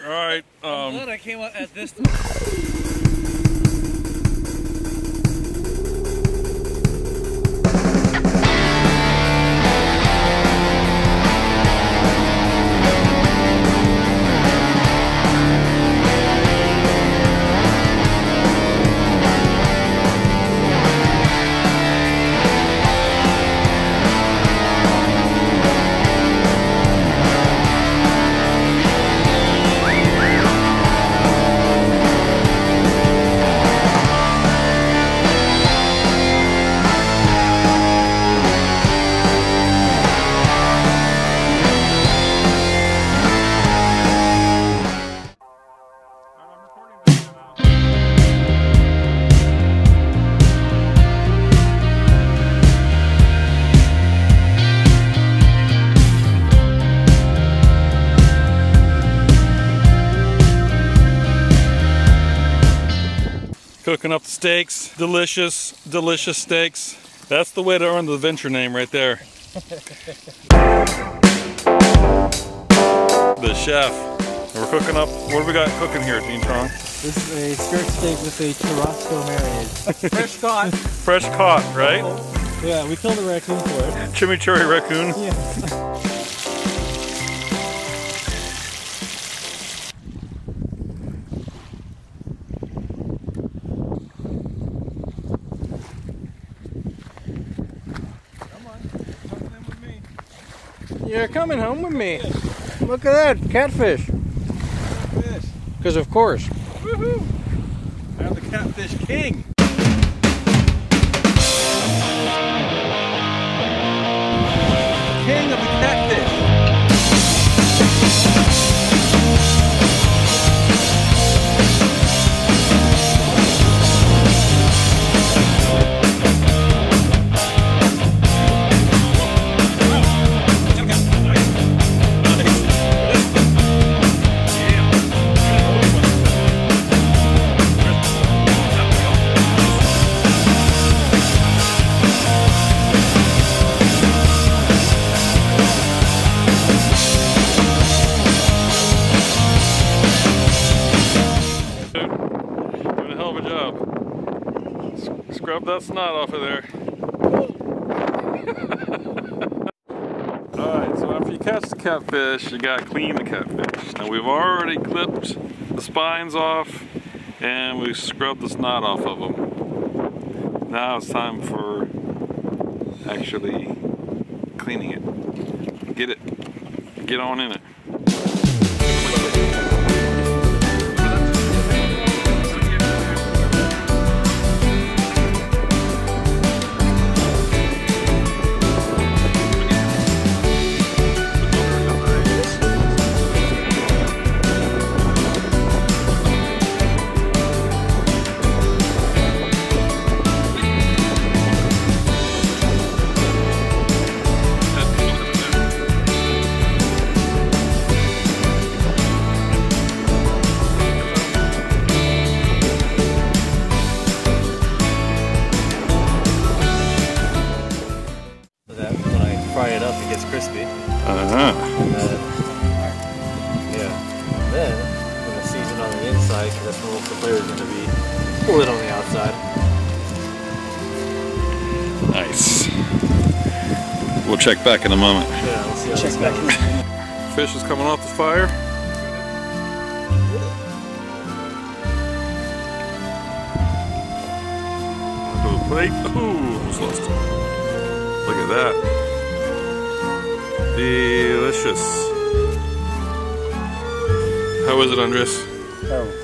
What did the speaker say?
All right. I'm glad I came out at this time. Cooking up the steaks, delicious, delicious steaks. That's the way to earn the adventure name right there. The chef. We're cooking up, what do we got cooking here, Dean Trong? This is a skirt steak with a Tabasco marinade. Fresh caught. Fresh caught, right? Yeah, we killed a raccoon for it. Chimichurri raccoon? Yeah. You're coming home with me. Look at that, catfish. Catfish. Because of course. Woohoo! I'm the Catfish King. King of the catfish. Scrub that snot off of there. Alright, so after you catch the catfish, you gotta clean the catfish. Now we've already clipped the spines off and we scrubbed the snot off of them. Now it's time for actually cleaning it. Get on in it. Fry it up, it gets crispy. Uh-huh. Yeah. Then, I'm going to season on the inside because that's where most of the flavor is going to be. Pull it on the outside. Nice. We'll check back in a moment. Yeah, we'll see how this goes. Fish is coming off the fire. Onto the plate. Ooh, almost lost it. Look at that. Delicious. How is it, Andres? Oh.